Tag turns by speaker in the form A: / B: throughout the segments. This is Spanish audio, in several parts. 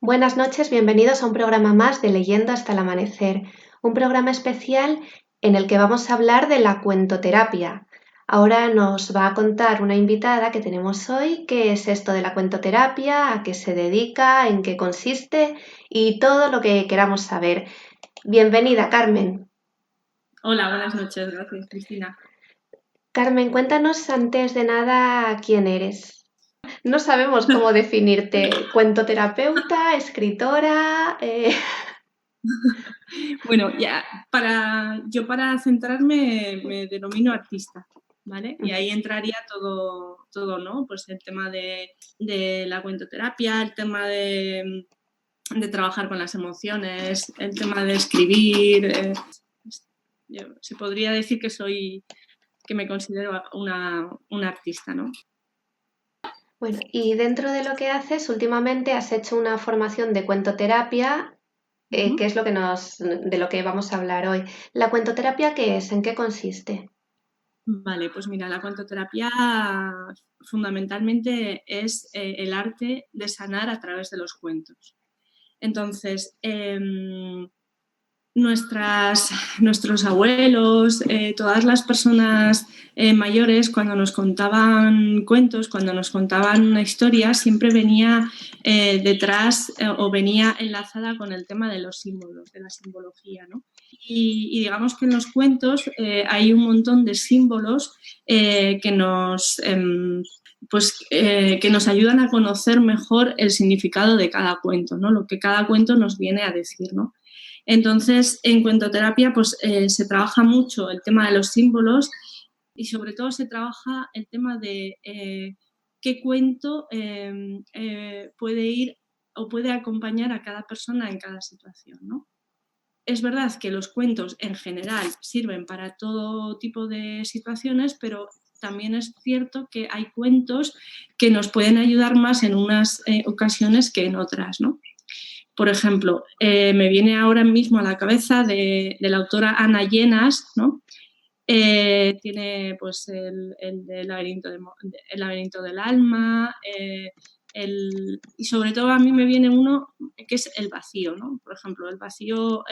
A: Buenas noches, bienvenidos a un programa más de Leyendo hasta el amanecer, un programa especial en el que vamos a hablar de la cuentoterapia. Ahora nos va a contar una invitada que tenemos hoy qué es esto de la cuentoterapia, a qué se dedica, en qué consiste y todo lo que queramos saber. Bienvenida, Carmen.
B: Hola, buenas noches. Gracias, Cristina.
A: Carmen, cuéntanos antes de nada quién eres. No sabemos cómo definirte. ¿Cuentoterapeuta, escritora?
B: Bueno, ya para centrarme me denomino artista, ¿vale? Y ahí entraría todo, ¿no? Pues el tema de la cuentoterapia, el tema de trabajar con las emociones, el tema de escribir. Se podría decir que me considero una artista, ¿no?
A: Bueno, y dentro de lo que haces, últimamente has hecho una formación de cuentoterapia, que
B: Ujú.
A: es de lo que vamos a hablar hoy. ¿La cuentoterapia qué es? ¿En qué consiste?
B: Vale, pues mira, la cuentoterapia fundamentalmente es el arte de sanar a través de los cuentos. Entonces, nuestros abuelos, todas las personas mayores, cuando nos contaban cuentos, cuando nos contaban una historia, siempre venía detrás o venía enlazada con el tema de los símbolos, de la simbología, ¿no? Y digamos que en los cuentos hay un montón de símbolos que que nos ayudan a conocer mejor el significado de cada cuento, ¿no? Lo que cada cuento nos viene a decir, ¿no? Entonces, en cuentoterapia, pues se trabaja mucho el tema de los símbolos y sobre todo se trabaja el tema de qué cuento puede ir o puede acompañar a cada persona en cada situación, ¿no? Es verdad que los cuentos en general sirven para todo tipo de situaciones, pero también es cierto que hay cuentos que nos pueden ayudar más en unas ocasiones que en otras, ¿no? Por ejemplo, me viene ahora mismo a la cabeza de la autora Ana Llenas, ¿no? Tiene pues el laberinto del alma, y sobre todo a mí me viene uno que es el vacío, ¿no? Por ejemplo, el vacío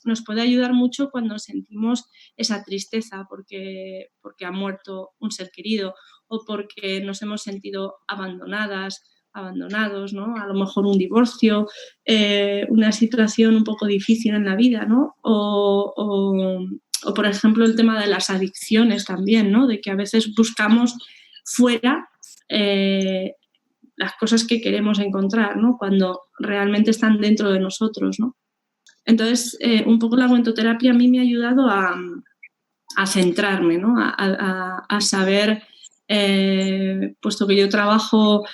B: nos puede ayudar mucho cuando sentimos esa tristeza porque ha muerto un ser querido o porque nos hemos sentido abandonados, ¿no? A lo mejor un divorcio, una situación un poco difícil en la vida, ¿no? O, por ejemplo, el tema de las adicciones también, ¿no? De que a veces buscamos fuera las cosas que queremos encontrar, ¿no? Cuando realmente están dentro de nosotros, ¿no? Entonces, un poco la cuentoterapia a mí me ha ayudado a centrarme, ¿no? A saber, puesto que yo trabajo,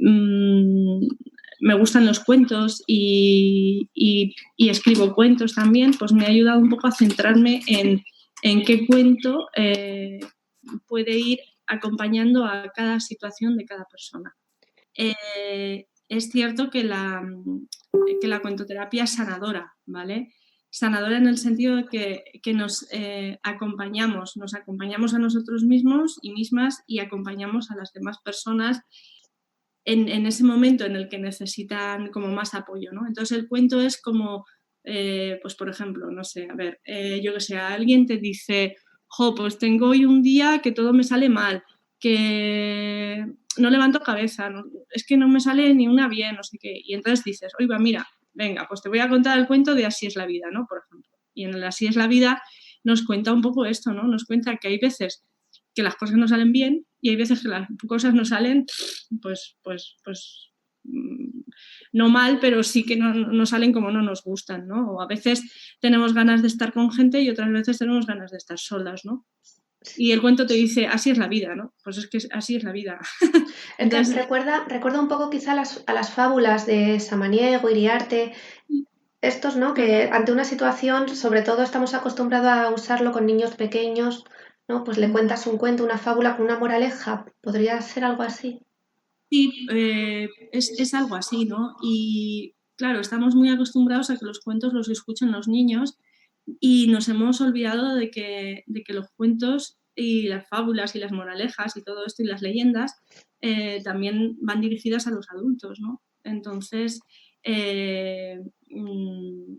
B: me gustan los cuentos y escribo cuentos también, pues me ha ayudado un poco a centrarme en qué cuento puede ir acompañando a cada situación de cada persona. Es cierto que la cuentoterapia es sanadora, ¿vale? Sanadora en el sentido de que nos acompañamos a nosotros mismos y mismas y acompañamos a las demás personas en ese momento en el que necesitan como más apoyo, ¿no? Entonces el cuento es como, pues por ejemplo, no sé, a ver, yo que sé, alguien te dice, jo, pues tengo hoy un día que todo me sale mal, que no levanto cabeza, no, es que no me sale ni una bien, no sé qué, y entonces dices, oiga, mira, venga, pues te voy a contar el cuento de Así es la vida, ¿no? Por ejemplo. Y en el Así es la vida nos cuenta un poco esto, ¿no? Nos cuenta que hay veces que las cosas no salen bien y hay veces que las cosas no salen, pues no mal, pero sí que no salen como no nos gustan, ¿no? O a veces tenemos ganas de estar con gente y otras veces tenemos ganas de estar solas, ¿no? Y el cuento te dice, así es la vida, ¿no? Pues es que así es la vida.
A: Es que
B: Entonces,
A: recuerda un poco quizá a las fábulas de Samaniego, Iriarte, estos, ¿no?
B: claro,
A: Que ante una situación, sobre todo estamos acostumbrados a usarlo con niños pequeños, ¿no? Pues le cuentas un cuento, una fábula con una moraleja. ¿Podría ser algo así?
B: sí, es algo así, ¿no? Y claro, estamos muy acostumbrados a que los cuentos los escuchen los niños y nos hemos olvidado de que los cuentos y las fábulas y las moralejas y todo esto y las leyendas también van dirigidas a los adultos, ¿no? Entonces,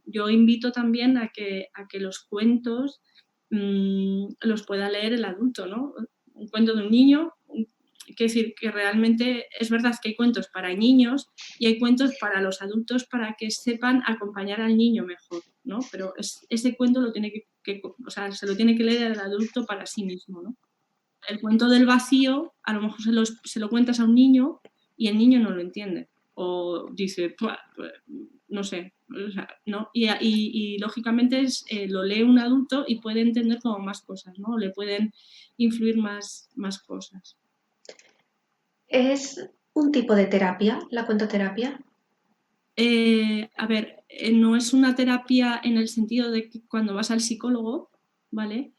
B: yo invito también a que los cuentos los pueda leer el adulto, ¿no? Un cuento de un niño, quiere decir que realmente es verdad que hay cuentos para niños y hay cuentos para los adultos para que sepan acompañar al niño mejor, ¿no? Pero ese cuento lo tiene o sea, se lo tiene que leer el adulto para sí mismo, ¿no? El cuento del vacío, a lo mejor se lo cuentas a un niño y el niño no lo entiende. O dice, no sé, o sea, ¿no? Y lógicamente lo lee un adulto y puede entender como más cosas, ¿no? Le pueden influir más cosas.
A: ¿Es un tipo de terapia, la cuentoterapia?
B: A ver, no es una terapia en el sentido de que cuando vas al psicólogo, ¿vale?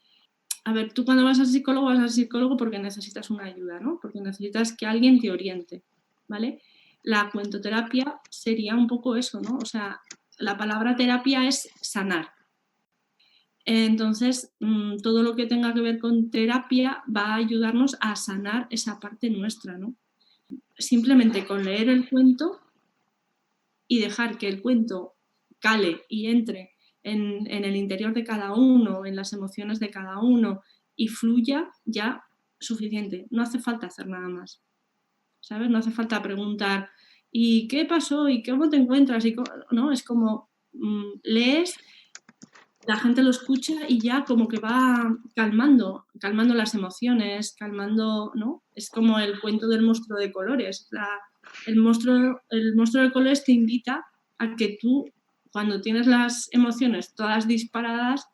B: A ver, tú cuando vas al psicólogo porque necesitas una ayuda, ¿no? Porque necesitas que alguien te oriente, ¿vale? La cuentoterapia sería un poco eso, ¿no? O sea, la palabra terapia es sanar. Entonces, todo lo que tenga que ver con terapia va a ayudarnos a sanar esa parte nuestra, ¿no? Simplemente con leer el cuento y dejar que el cuento cale y entre en el interior de cada uno, en las emociones de cada uno y fluya, ya suficiente. No hace falta hacer nada más, ¿sabes? No hace falta preguntar ¿y qué pasó? ¿Y cómo te encuentras? No, es como lees, la gente lo escucha y ya como que va calmando las emociones, calmando, ¿no? Es como el cuento del monstruo de colores. El monstruo de colores te invita a que tú, cuando tienes las emociones todas disparadas,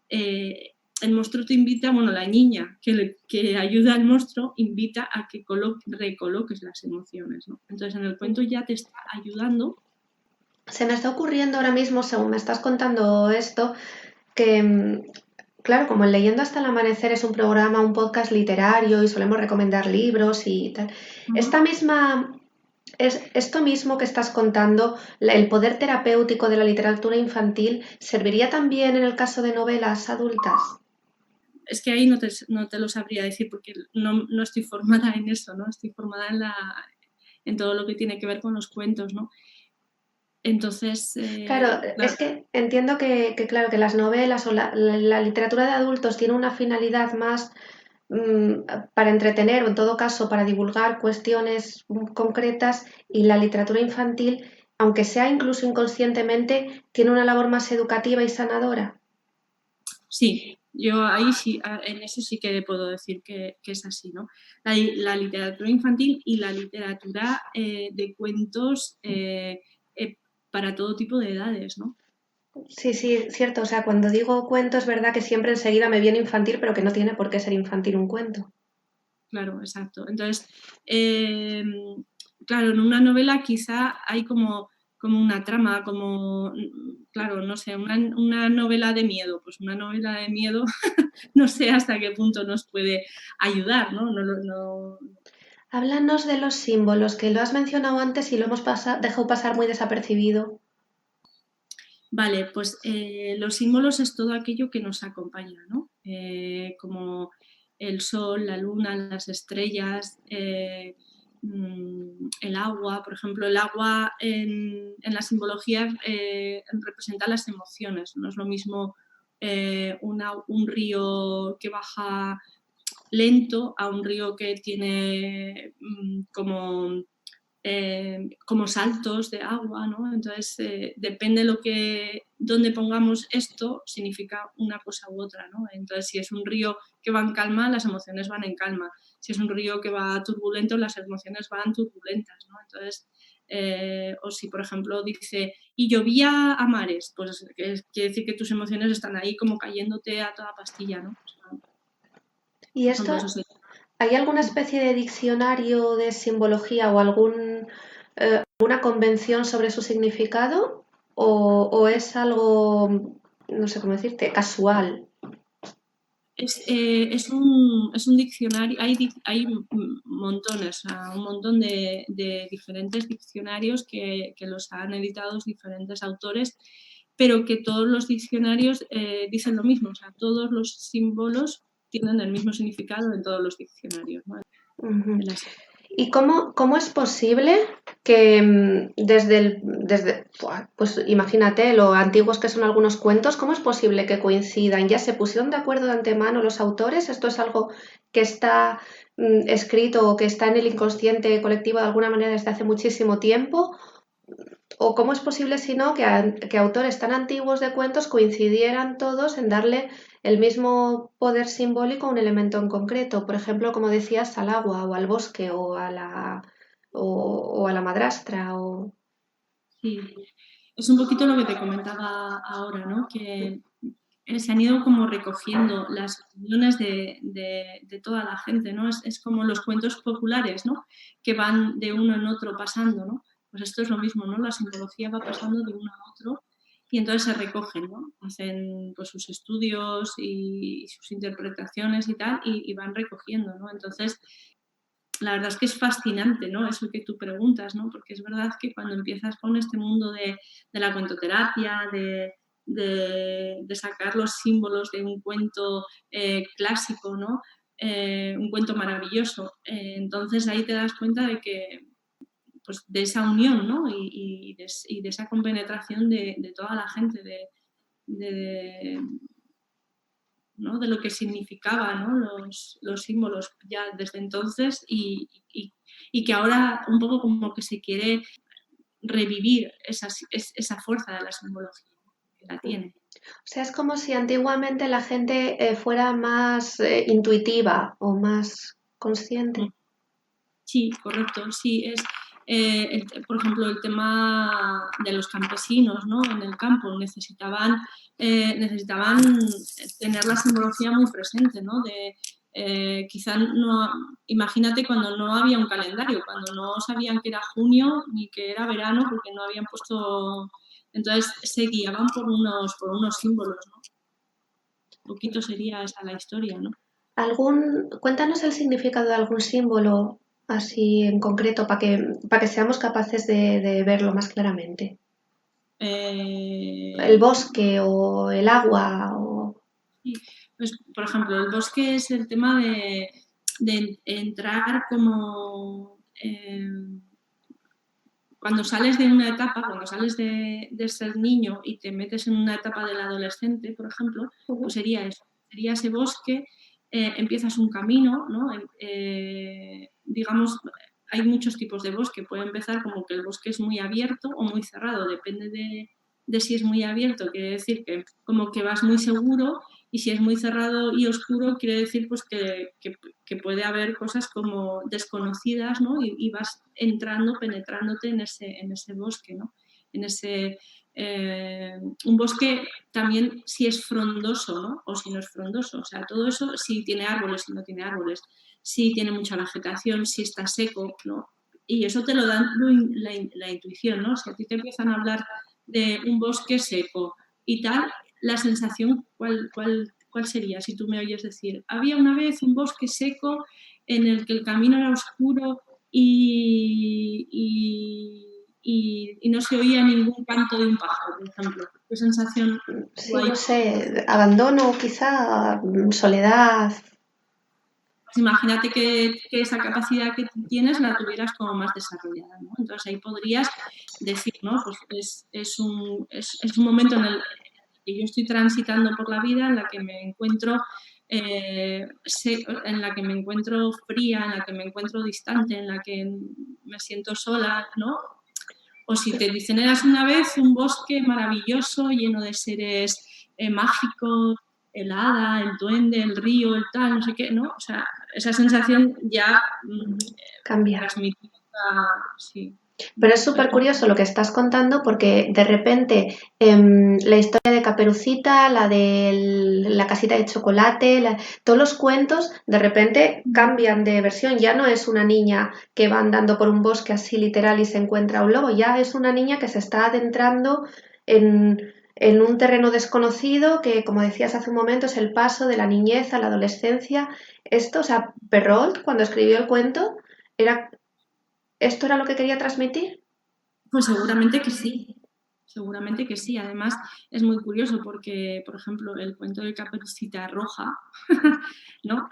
B: el monstruo te invita, bueno, la niña que ayuda al monstruo invita a que recoloques las emociones, ¿no? Entonces en el cuento ya te está ayudando.
A: Se me está ocurriendo ahora mismo, según me estás contando esto, que, claro, como en Leyendo hasta el amanecer es un programa, un podcast literario y solemos recomendar libros y tal, esto mismo que estás contando, el poder terapéutico de la literatura infantil, ¿serviría también en el caso de novelas adultas?
B: Es que ahí no te lo sabría decir porque no estoy formada en eso, ¿no? Estoy formada en todo lo que tiene que ver con los cuentos, ¿no? Entonces,
A: Claro, es que entiendo claro, que las novelas o la literatura de adultos tiene una finalidad más para entretener o en todo caso para divulgar cuestiones concretas y la literatura infantil, aunque sea incluso inconscientemente, tiene una labor más educativa y sanadora.
B: Sí, yo ahí sí, en eso sí que puedo decir que es así, ¿no? La literatura infantil y la literatura de cuentos para todo tipo de edades, ¿no?
A: Sí, sí, cierto. O sea, cuando digo cuento es verdad que siempre enseguida me viene infantil, pero que no tiene por qué ser infantil un cuento.
B: Claro, exacto. Entonces, claro, en una novela quizá hay como una trama, claro, no sé, una novela de miedo. Pues una novela de miedo no sé hasta qué punto nos puede ayudar, ¿no?
A: Háblanos de los símbolos, que lo has mencionado antes y lo hemos dejado pasar muy desapercibido.
B: Vale, pues los símbolos es todo aquello que nos acompaña, ¿no? Como el sol, la luna, las estrellas, el agua. Por ejemplo, el agua en la simbología representa las emociones. No es lo mismo un río que baja lento a un río que tiene como saltos de agua, ¿no? Entonces, depende dónde pongamos esto, significa una cosa u otra, ¿no? Entonces, si es un río que va en calma, las emociones van en calma. Si es un río que va turbulento, las emociones van turbulentas, ¿no? Entonces, o si, por ejemplo, dice, y llovía a mares, pues quiere decir que tus emociones están ahí como cayéndote a toda pastilla, ¿no? O sea,
A: ¿Y
B: por
A: esto,
B: ejemplo, eso sí.
A: hay alguna especie de diccionario de simbología o alguna convención sobre su significado? ¿O es algo, no sé cómo decirte, casual?
B: Es un diccionario, hay montones, o sea, un montón de diferentes diccionarios que los han editado diferentes autores, pero que todos los diccionarios dicen lo mismo, o sea, todos los símbolos tienen el mismo significado en todos los diccionarios, ¿no?
A: Uh-huh. ¿Y cómo es posible que pues imagínate lo antiguos que son algunos cuentos, cómo es posible que coincidan? ¿Ya se pusieron de acuerdo de antemano los autores? ¿Esto es algo que está escrito o que está en el inconsciente colectivo de alguna manera desde hace muchísimo tiempo? ¿O cómo es posible, si no, que autores tan antiguos de cuentos coincidieran todos en darle el mismo poder simbólico a un elemento en concreto? Por ejemplo, como decías, al agua o al bosque o a la madrastra.
B: Sí, es un poquito lo que te comentaba ahora, ¿no? Que se han ido como recogiendo las opiniones de toda la gente, ¿no? Es como los cuentos populares, ¿no? Que van de uno en otro pasando, ¿no? Pues esto es lo mismo, ¿no? La simbología va pasando de uno a otro y entonces se recogen, ¿no? Hacen pues sus estudios y sus interpretaciones y tal y van recogiendo, ¿no? Entonces, la verdad es que es fascinante, ¿no? Eso que tú preguntas, ¿no? Porque es verdad que cuando empiezas con este mundo de la cuentoterapia, de sacar los símbolos de un cuento clásico, ¿no? Un cuento maravilloso. Entonces ahí te das cuenta de que, pues, de esa unión, ¿no? Y de esa compenetración de toda la gente, de, ¿no? De lo que significaba, ¿no? Los símbolos ya desde entonces y que ahora un poco como que se quiere revivir esa fuerza de la simbología, que la tiene.
A: O sea, es como si antiguamente la gente fuera más intuitiva o más consciente.
B: Sí, correcto, sí, por ejemplo, el tema de los campesinos, ¿no? En el campo necesitaban tener la simbología muy presente, ¿no? Quizá no, imagínate cuando no había un calendario, cuando no sabían que era junio ni que era verano porque no habían puesto, entonces se guiaban por unos símbolos, ¿no? Un poquito sería esa la historia, ¿no?
A: Cuéntanos el significado de algún símbolo así en concreto para que seamos capaces de verlo más claramente. El
B: Eh,
A: bosque o el agua o...
B: Sí, pues, por ejemplo, el bosque es el tema de entrar como cuando sales de una etapa, cuando sales de ser niño y te metes en una etapa del adolescente, por ejemplo, pues sería eso, sería ese bosque, empiezas un camino, ¿no? Digamos, hay muchos tipos de bosque, puede empezar como que el bosque es muy abierto o muy cerrado, depende de si es muy abierto, quiere decir que como que vas muy seguro y si es muy cerrado y oscuro, quiere decir pues que puede haber cosas como desconocidas, ¿no? Y vas entrando, penetrándote en ese bosque, ¿no? En ese, un bosque también si es frondoso, ¿no? O si no es frondoso. O sea, todo eso si tiene árboles, si no tiene árboles, si tiene mucha vegetación, si está seco, ¿no? Y eso te lo da la intuición, ¿no? Si a ti te empiezan a hablar de un bosque seco y tal, la sensación, ¿cuál sería si tú me oyes decir? Había una vez un bosque seco en el que el camino era oscuro y no se oía ningún canto de un pájaro, por ejemplo. ¿Qué sensación
A: Sí,
B: guay?
A: no sé, abandono quizá, soledad.
B: Pues imagínate que esa capacidad que tú tienes la tuvieras como más desarrollada, ¿no? Entonces ahí podrías decir, ¿no? Pues es un momento en el que yo estoy transitando por la vida en la que me encuentro en la que me encuentro fría, en la que me encuentro distante, en la que me siento sola, ¿no? O si te dicen, eras una vez un bosque maravilloso, lleno de seres mágicos, el hada, el duende, el río, el tal, no sé qué, ¿no? O sea, esa sensación ya
A: Cambia.
B: transmitida, sí.
A: Pero es súper curioso lo que estás contando porque de repente la historia de Caperucita, la de la casita de chocolate, todos los cuentos de repente cambian de versión. Ya no es una niña que va andando por un bosque así literal y se encuentra un lobo, ya es una niña que se está adentrando en un terreno desconocido que, como decías hace un momento, es el paso de la niñez a la adolescencia. Esto, o sea, Perrault, cuando escribió el cuento, era ¿esto era lo que quería transmitir?
B: Pues seguramente que sí, seguramente que sí. Además, es muy curioso porque, por ejemplo, el cuento de Caperucita Roja, ¿no?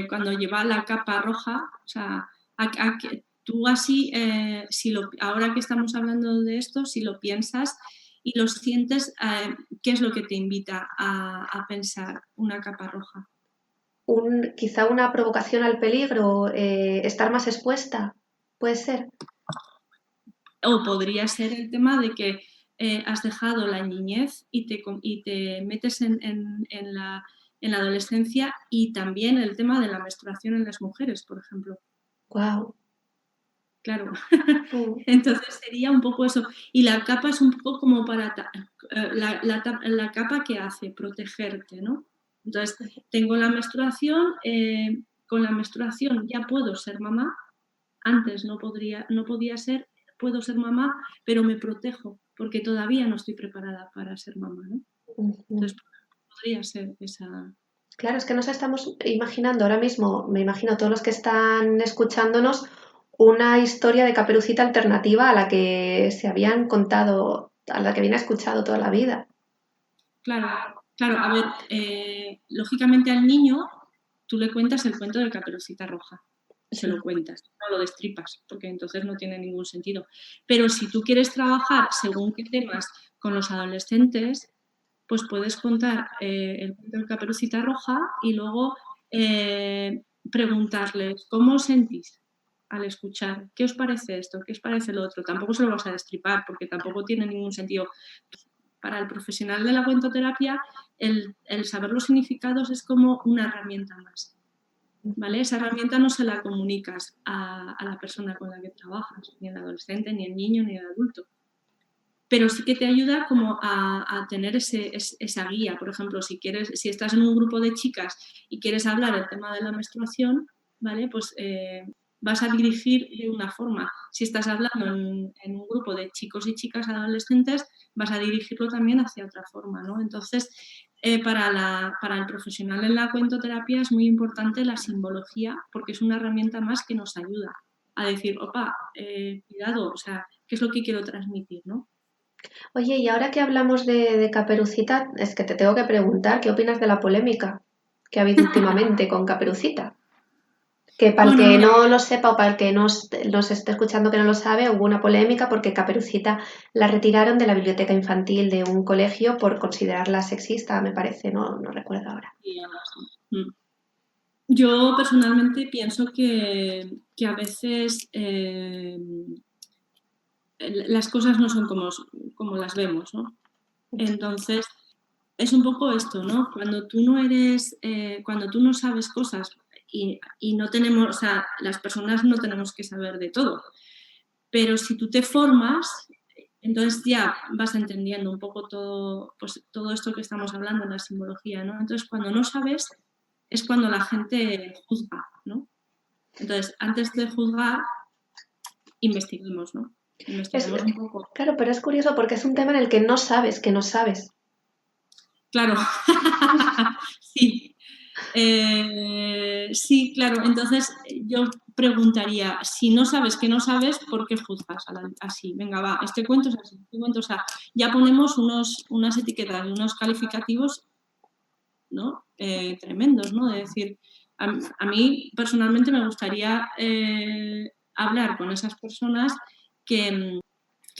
B: Cuando lleva la capa roja, o sea, Tú así, ahora que estamos hablando de esto, si lo piensas y lo sientes, ¿qué es lo que te invita a pensar una capa roja?
A: Quizá una provocación al peligro, estar más expuesta, puede ser.
B: O podría ser el tema de que has dejado la niñez y te metes en la adolescencia, y también el tema de la menstruación en las mujeres, por ejemplo.
A: Wow.
B: Claro. Entonces sería un poco eso. Y la capa es un poco como para la capa que hace protegerte, ¿no? Entonces, tengo la menstruación, con la menstruación ya puedo ser mamá. Antes no podía ser, puedo ser mamá, pero me protejo porque todavía no estoy preparada para ser mamá, ¿no? Entonces, podría ser esa.
A: Claro, es que nos estamos imaginando ahora mismo, me imagino todos los que están escuchándonos, una historia de Caperucita alternativa a la que se habían contado, a la que habían escuchado toda la vida.
B: Claro, claro. A ver, lógicamente al niño tú le cuentas el cuento de Caperucita Roja. Se
A: Sí.
B: lo cuentas, no lo destripas, porque entonces no tiene ningún sentido. Pero si tú quieres trabajar según qué temas con los adolescentes, pues puedes contar el cuento de Caperucita Roja y luego preguntarles cómo os sentís al escuchar, qué os parece esto, qué os parece lo otro. Tampoco se lo vas a destripar, porque tampoco tiene ningún sentido. Para el profesional de la cuentoterapia, el saber los significados es como una herramienta más. ¿Vale? Esa herramienta no se la comunicas a la persona con la que trabajas, ni al adolescente, ni al niño, ni al adulto. Pero sí que te ayuda como a tener esa guía. Por ejemplo, si estás en un grupo de chicas y quieres hablar el tema de la menstruación, ¿vale? Pues vas a dirigir de una forma. Si estás hablando en un grupo de chicos y chicas adolescentes, vas a dirigirlo también hacia otra forma, ¿no? Entonces, para el profesional en la cuentoterapia es muy importante la simbología, porque es una herramienta más que nos ayuda a decir, opa, cuidado, o sea, ¿qué es lo que quiero transmitir, ¿no?
A: Oye, y ahora que hablamos de Caperucita, es que te tengo que preguntar, ¿qué opinas de la polémica que ha habido últimamente con Caperucita? Que para el
B: Bueno,
A: que
B: mira,
A: no lo sepa o para el que nos esté escuchando que no lo sabe, hubo una polémica porque Caperucita la retiraron de la biblioteca infantil de un colegio por considerarla sexista, me parece, no recuerdo ahora.
B: yo personalmente pienso que a veces las cosas no son como las vemos, ¿no? Entonces, es un poco esto, ¿no? Cuando tú no sabes cosas y no tenemos, o sea, las personas no tenemos que saber de todo, pero si tú te formas, entonces ya vas entendiendo un poco todo, pues, todo esto que estamos hablando en la simbología, ¿no? Entonces, cuando no sabes, es cuando la gente juzga, ¿no? Entonces, antes de juzgar, investiguemos, ¿no?
A: Es,
B: Investiguemos un poco.
A: claro, pero es curioso porque es un tema en el que no sabes que no sabes.
B: Claro, sí. Sí, claro. Entonces yo preguntaría, si no sabes que no sabes, ¿por qué juzgas así? Venga, va, este cuento es así, este cuento, o sea, ya ponemos unas etiquetas, unos calificativos, ¿no? Tremendos, ¿no? De decir, a mí personalmente me gustaría hablar con esas personas que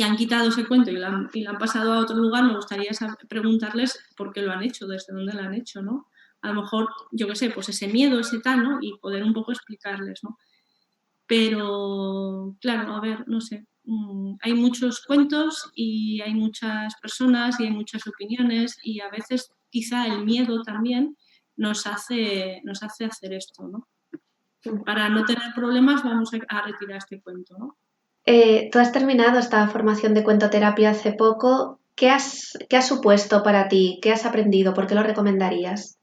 B: han quitado ese cuento y lo han pasado a otro lugar. Me gustaría preguntarles por qué lo han hecho, desde dónde lo han hecho, ¿no? A lo mejor, yo qué sé, pues ese miedo, ese tal, ¿no? Y poder un poco explicarles, ¿no? Pero, claro, a ver, no sé. Hay muchos cuentos y hay muchas personas y hay muchas opiniones, y a veces quizá el miedo también nos hace hacer esto, ¿no? Para no tener problemas vamos a retirar este cuento, ¿no?
A: Tú has terminado esta formación de cuentoterapia hace poco. ¿Qué ha supuesto para ti? ¿Qué has aprendido? ¿Por qué lo recomendarías?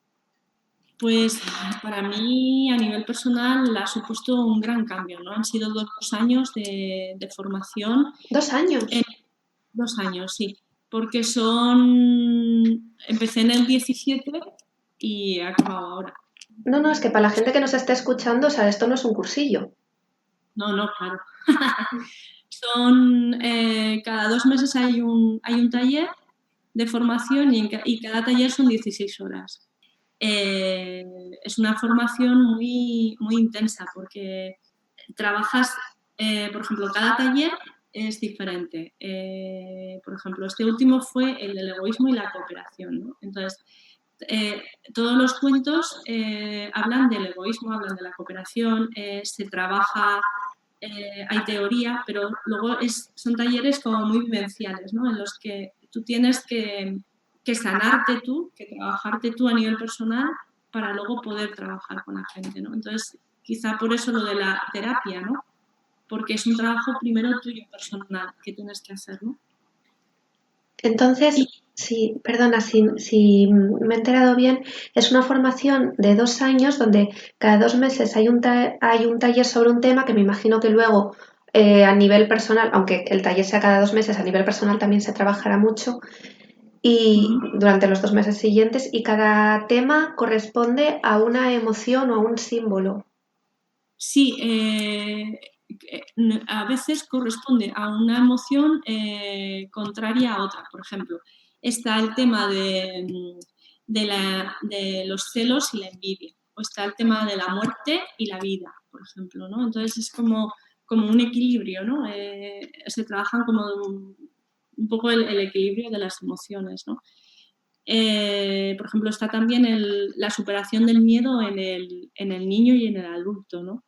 B: Pues para mí, a nivel personal, ha supuesto un gran cambio, ¿no? Han sido 2 años de formación.
A: 2 años.
B: 2 años, sí, porque empecé en el 17 y he acabado ahora.
A: No, es que para la gente que nos esté escuchando, o sea, esto no es un cursillo.
B: No, claro. Cada 2 meses hay un taller de formación, y cada taller son 16 horas. Es una formación muy, muy intensa, porque trabajas, por ejemplo, cada taller es diferente. Por ejemplo, este último fue el del egoísmo y la cooperación, ¿no? Entonces, todos los cuentos hablan del egoísmo, hablan de la cooperación, se trabaja, hay teoría, pero luego son talleres como muy vivenciales, ¿no? En los que tú tienes que sanarte tú, que trabajarte tú a nivel personal para luego poder trabajar con la gente, ¿no? Entonces, quizá por eso lo de la terapia, ¿no? Porque es un trabajo primero tuyo personal que tienes que hacer, ¿no?
A: Entonces, sí, perdona, si me he enterado bien, es una formación de 2 años donde cada 2 meses hay un taller sobre un tema que me imagino que luego a nivel personal, aunque el taller sea cada 2 meses, a nivel personal también se trabajará mucho y durante los 2 meses siguientes y cada tema corresponde a una emoción o a un símbolo.
B: Sí, a veces corresponde a una emoción contraria a otra. Por ejemplo, está el tema de los celos y la envidia, o está el tema de la muerte y la vida, por ejemplo, ¿no? Entonces es como un equilibrio, ¿no? Se trabajan como un poco el equilibrio de las emociones, ¿no? Por ejemplo, está también la superación del miedo en el niño y en el adulto, ¿no?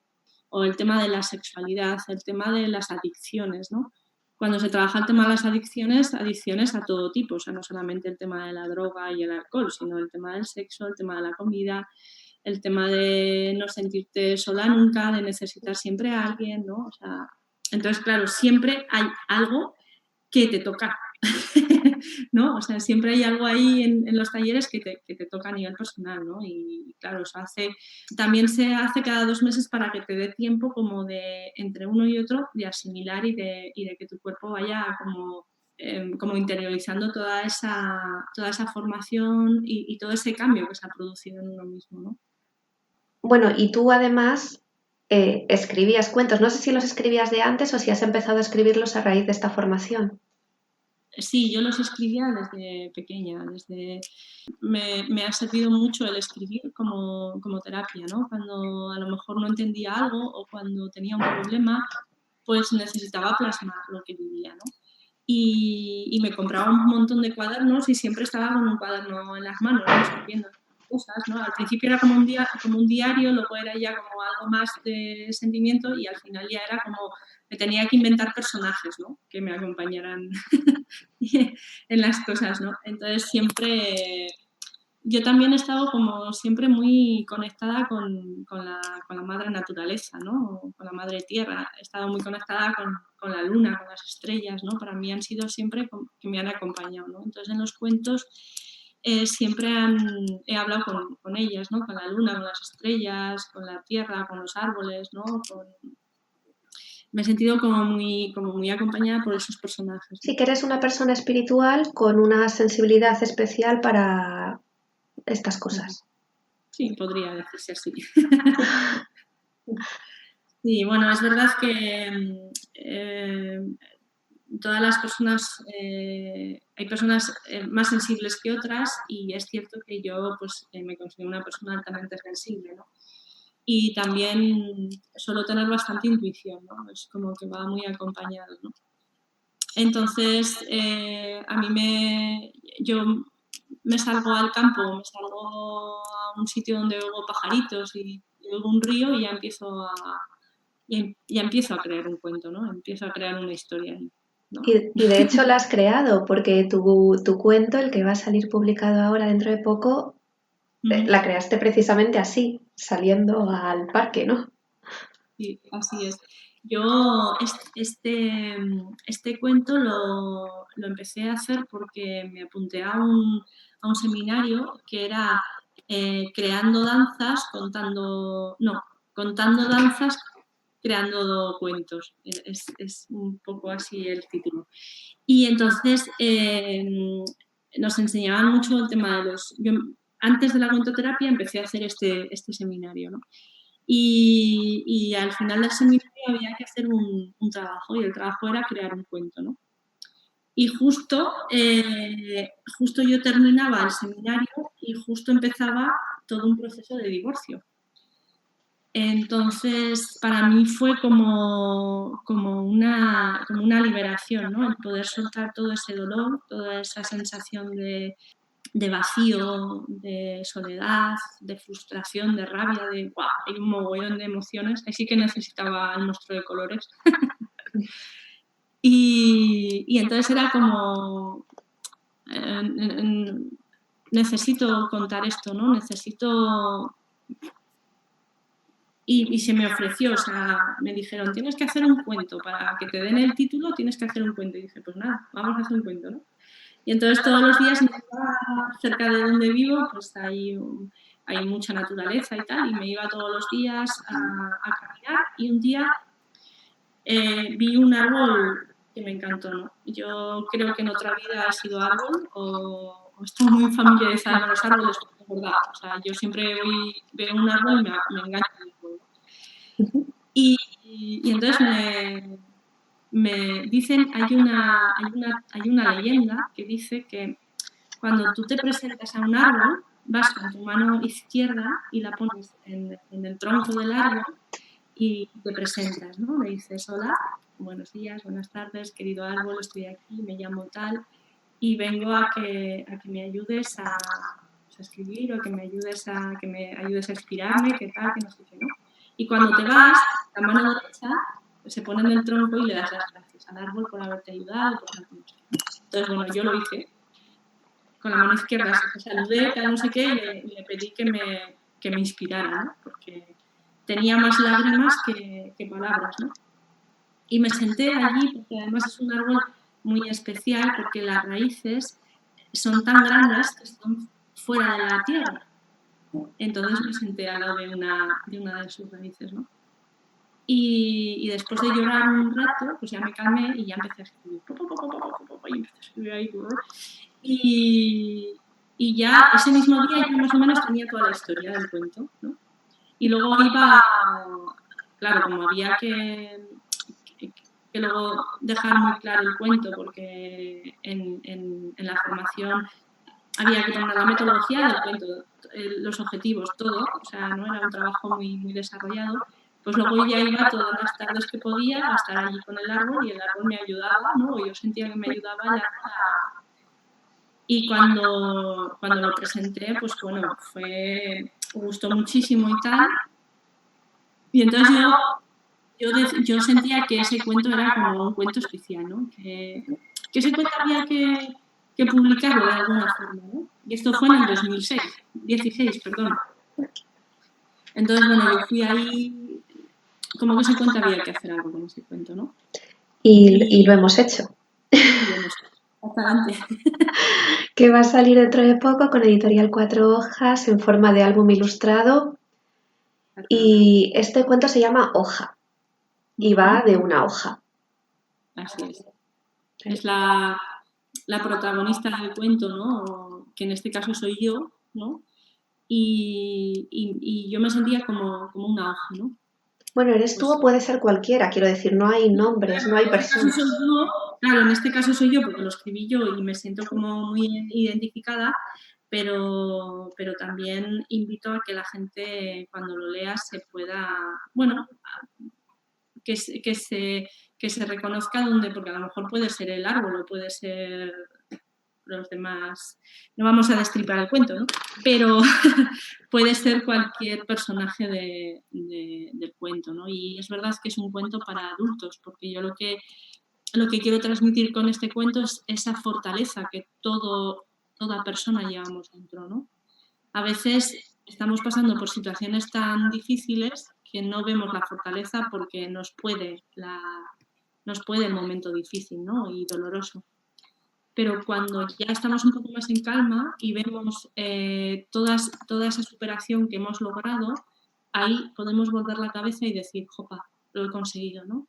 B: O el tema de la sexualidad, el tema de las adicciones, ¿no? Cuando se trabaja el tema de las adicciones, adicciones a todo tipo, o sea, no solamente el tema de la droga y el alcohol, sino el tema del sexo, el tema de la comida, el tema de no sentirte sola nunca, de necesitar siempre a alguien, ¿no? O sea, entonces, claro, siempre hay algo que te toca, ¿no? O sea, siempre hay algo ahí en los talleres que te toca a nivel personal, ¿no? Y claro, también se hace cada 2 meses para que te dé tiempo como de, entre uno y otro, de asimilar y de que tu cuerpo vaya como interiorizando toda esa formación y todo ese cambio que se ha producido en uno mismo, ¿no?
A: Bueno, y tú además escribías cuentos. No sé si los escribías de antes o si has empezado a escribirlos a raíz de esta formación.
B: Sí, yo los escribía desde pequeña, me ha servido mucho el escribir como terapia, ¿no? Cuando a lo mejor no entendía algo o cuando tenía un problema, pues necesitaba plasmar lo que vivía, ¿no? Y me compraba un montón de cuadernos y siempre estaba con un cuaderno en las manos, ¿no? Escribiendo cosas, ¿no? Al principio era como un diario, luego era ya como algo más de sentimiento y al final ya era como me tenía que inventar personajes, ¿no? Que me acompañaran en las cosas, ¿no? Entonces siempre yo también he estado como siempre muy conectada con la madre naturaleza, ¿no? Con la madre tierra. He estado muy conectada con la luna, con las estrellas, ¿no? Para mí han sido siempre que me han acompañado, ¿no? Entonces en los cuentos siempre he hablado con ellas, ¿no? Con la luna, con las estrellas, con la tierra, con los árboles, ¿no? Me he sentido como muy acompañada por esos personajes, ¿no?
A: Sí que eres una persona espiritual con una sensibilidad especial para estas cosas.
B: Sí, podría decirse así. Sí, bueno, es verdad que todas las personas, hay personas más sensibles que otras y es cierto que yo pues me considero una persona altamente sensible, ¿no? Y también suelo tener bastante intuición, ¿no? Es como que va muy acompañado, ¿no? Entonces, yo me salgo al campo, me salgo a un sitio donde oigo pajaritos y oigo un río y ya empiezo a crear un cuento, ¿no? Empiezo a crear una historia, ¿no?
A: Y de hecho la has creado porque tu cuento, el que va a salir publicado ahora dentro de poco, la creaste precisamente así, saliendo al parque, ¿no?
B: Sí, así es. Yo este cuento lo empecé a hacer porque me apunté a un seminario que era creando danzas, contando danzas, creando cuentos. Es un poco así el título. Y entonces nos enseñaban mucho el tema de antes de la cuentoterapia empecé a hacer este seminario, ¿no? Y al final del seminario había que hacer un trabajo y el trabajo era crear un cuento, ¿no? Y justo yo terminaba el seminario y justo empezaba todo un proceso de divorcio. Entonces, para mí fue como una liberación, ¿no? El poder soltar todo ese dolor, toda esa sensación de vacío, de soledad, de frustración, de rabia, de ¡guau! Hay un mogollón de emociones. Ahí sí que necesitaba el monstruo de colores. Y entonces era como, necesito contar esto, ¿no? Necesito... Y se me ofreció, o sea, me dijeron, tienes que hacer un cuento, para que te den el título tienes que hacer un cuento. Y dije, pues nada, vamos a hacer un cuento, ¿no? Y entonces todos los días cerca de donde vivo, pues hay mucha naturaleza y tal, y me iba todos los días a caminar, y un día vi un árbol que me encantó, ¿no? Yo creo que en otra vida he sido árbol o estoy muy familiarizada con los árboles, porque es verdad, o sea, yo siempre veo un árbol y me engancha el árbol. Y entonces me dicen, hay una leyenda que dice que cuando tú te presentas a un árbol, vas con tu mano izquierda y la pones en el tronco del árbol y te presentas, ¿no? Le dices, hola, buenos días, buenas tardes, querido árbol, estoy aquí, me llamo tal y vengo a que me ayudes a escribir o que me ayudes a inspirarme, que tal, que no sé qué, ¿no? Y cuando te vas, la mano derecha se pone en el tronco y le das las gracias al árbol por haberte ayudado, por no sé qué. Entonces, bueno, yo lo hice con la mano izquierda, saludé, tal, no sé qué, y le pedí que me inspirara, ¿no? Porque tenía más lágrimas que palabras, ¿no? Y me senté allí, porque además es un árbol muy especial, porque las raíces son tan grandes que están fuera de la tierra. Entonces me senté al lado de una de sus raíces, ¿no? Y después de llorar un rato, pues ya me calmé y ya empecé a escribir. Y empecé a escribir ahí. Y ya ese mismo día yo más o menos tenía toda la historia del cuento, ¿no? Y luego iba, claro, como había que luego dejar muy claro el cuento, porque en la formación había que tomar la metodología del cuento, los objetivos, todo, o sea, no era un trabajo muy desarrollado, pues luego ya iba todas las tardes que podía a estar allí con el árbol y el árbol me ayudaba, ¿no? Yo sentía que me ayudaba el árbol y cuando lo presenté, pues bueno, gustó muchísimo y tal. Y entonces yo sentía que ese cuento era como un cuento especial, ¿no? Que ese cuento había que publicarlo de alguna forma, ¿no? Y esto fue en el 2016, perdón. Entonces, bueno, yo fui ahí, como que ese cuento había que hacer algo con ese cuento, ¿no?
A: Y lo hemos hecho.
B: Y lo hemos hecho, bastante.
A: Que va a salir dentro de poco con editorial 4 hojas en forma de álbum ilustrado. Y este cuento se llama Hoja y va de una hoja.
B: Así es. Es la protagonista del cuento, ¿no? Que en este caso soy yo, ¿no? Y yo me sentía como una hoja, ¿no?
A: Bueno, eres tú o puede ser cualquiera, quiero decir, no hay nombres, no hay personas.
B: Claro, en este caso soy yo porque lo escribí yo y me siento como muy identificada, pero también invito a que la gente cuando lo lea se pueda, bueno, que se reconozca donde, porque a lo mejor puede ser el árbol o puede ser los demás, no vamos a destripar el cuento, ¿no? Pero puede ser cualquier personaje del cuento, ¿no? Y es verdad que es un cuento para adultos, porque yo lo que quiero transmitir con este cuento es esa fortaleza que toda persona llevamos dentro, ¿no? A veces estamos pasando por situaciones tan difíciles que no vemos la fortaleza porque nos puede el momento difícil, ¿no? Y doloroso. Pero cuando ya estamos un poco más en calma y vemos toda esa superación que hemos logrado, ahí podemos volver la cabeza y decir, jopa, lo he conseguido, ¿no?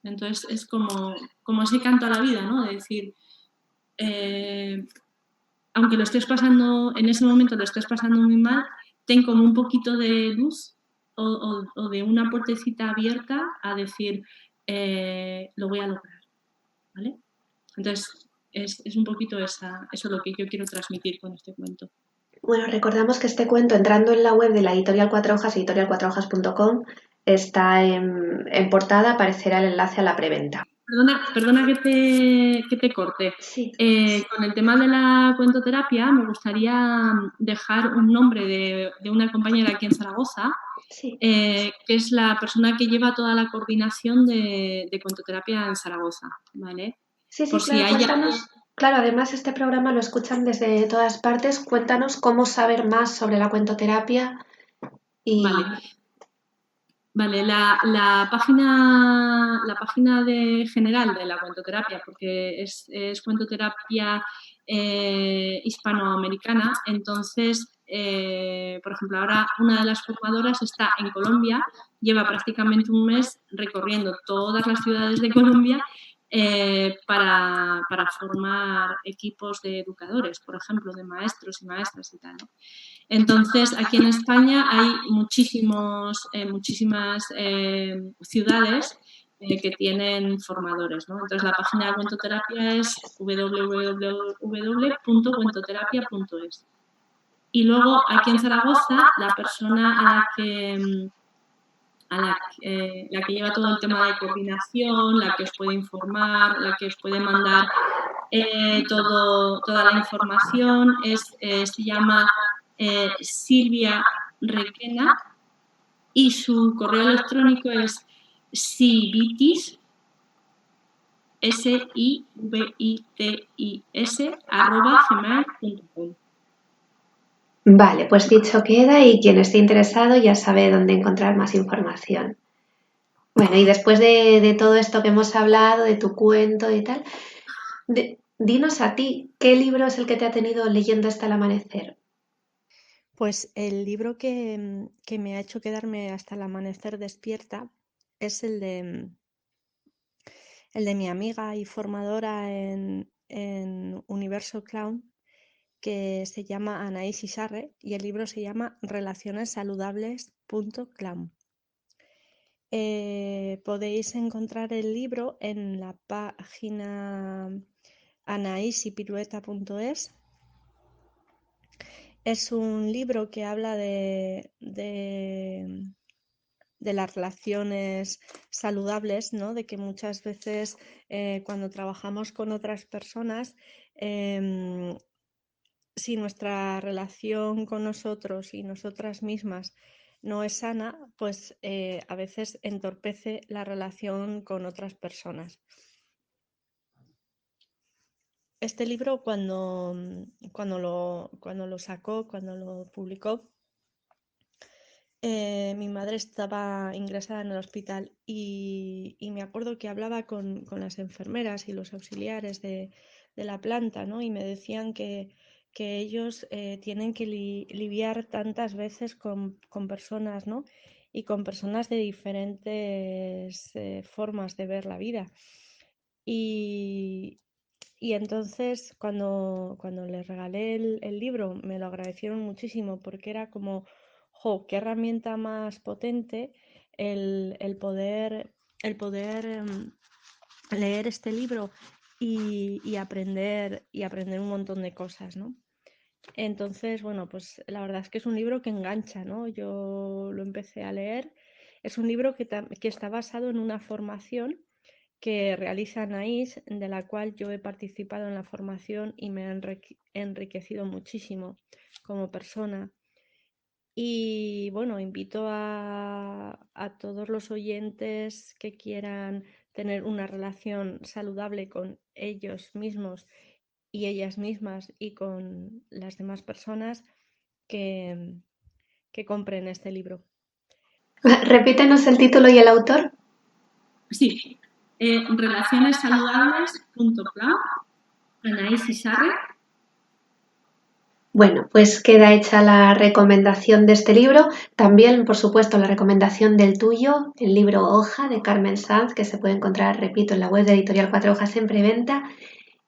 B: Entonces es como ese canto a la vida, ¿no? De decir, aunque lo estés pasando, en ese momento lo estés pasando muy mal, ten como un poquito de luz o de una puertecita abierta a decir, lo voy a lograr, ¿vale? Entonces, es un poquito eso lo que yo quiero transmitir con este cuento.
A: Bueno, recordamos que este cuento, entrando en la web de la editorial Cuatro Hojas, editorialcuatrohojas.com, está en portada, aparecerá el enlace a la preventa.
B: Perdona que te corte.
A: Sí.
B: Con el tema de la cuentoterapia, me gustaría dejar un nombre de una compañera aquí en Zaragoza,
A: Sí.
B: que es la persona que lleva toda la coordinación de cuentoterapia en Zaragoza, ¿vale?
A: Sí,
B: Por
A: sí,
B: si
A: claro,
B: hay
A: cuéntanos. Claro, además este programa lo escuchan desde todas partes. Cuéntanos cómo saber más sobre la cuentoterapia y...
B: Vale. Vale, la página de general de la cuentoterapia, porque es cuentoterapia hispanoamericana, entonces, por ejemplo, ahora una de las formadoras está en Colombia, lleva prácticamente un mes recorriendo todas las ciudades de Colombia para formar equipos de educadores, por ejemplo, de maestros y maestras y tal, ¿no? Entonces, aquí en España hay muchísimas ciudades que tienen formadores, ¿no? Entonces, la página de Cuentoterapia es www.cuentoterapia.es. Y luego, aquí en Zaragoza, la persona la que lleva todo el tema de coordinación, la que os puede informar, la que os puede mandar toda la información, se llama Silvia Requena y su correo electrónico es sivitis, sivitis@gmail.com.
A: Vale, pues dicho queda y quien esté interesado ya sabe dónde encontrar más información. Bueno, y después de todo esto que hemos hablado, de tu cuento y tal, dinos a ti, ¿qué libro es el que te ha tenido leyendo hasta el amanecer?
C: Pues el libro que me ha hecho quedarme hasta el amanecer despierta es el de mi amiga y formadora en Universo Clown, que se llama Anaís Isarre, y el libro se llama relacionessaludables.clown. Podéis encontrar el libro en la página anaisipirueta.es. Es un libro que habla de las relaciones saludables, ¿no? De que muchas veces cuando trabajamos con otras personas, si nuestra relación con nosotros y nosotras mismas no es sana, pues a veces entorpece la relación con otras personas. Este libro cuando lo sacó, cuando lo publicó, mi madre estaba ingresada en el hospital y me acuerdo que hablaba con las enfermeras y los auxiliares de la planta, ¿no? Y me decían que ellos tienen que lidiar tantas veces con personas, ¿no? Y con personas de diferentes formas de ver la vida. Y entonces cuando les regalé el libro me lo agradecieron muchísimo porque era como, jo, qué herramienta más potente el poder leer este libro y aprender un montón de cosas, ¿no? Entonces, bueno, pues la verdad es que es un libro que engancha, ¿no? Yo lo empecé a leer. Es un libro que está basado en una formación que realiza Anaís, de la cual yo he participado en la formación y me ha enriquecido muchísimo como persona. Y bueno, invito a todos los oyentes que quieran tener una relación saludable con ellos mismos y ellas mismas y con las demás personas que compren este libro.
A: Repítenos el título y el autor.
B: Sí, relacionessaludables.clown, Anaís Isarre.
A: Bueno, pues queda hecha la recomendación de este libro. También, por supuesto, la recomendación del tuyo, el libro Hoja de Carmen Sanz, que se puede encontrar, repito, en la web de Editorial Cuatro Hojas en preventa.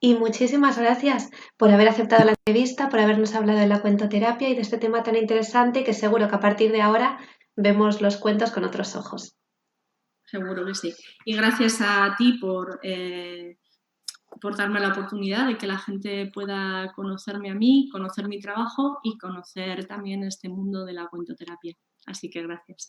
A: Y muchísimas gracias por haber aceptado la entrevista, por habernos hablado de la cuentoterapia y de este tema tan interesante que seguro que a partir de ahora vemos los cuentos con otros ojos.
B: Seguro que sí. Y gracias a ti por darme la oportunidad de que la gente pueda conocerme a mí, conocer mi trabajo y conocer también este mundo de la cuentoterapia. Así que gracias.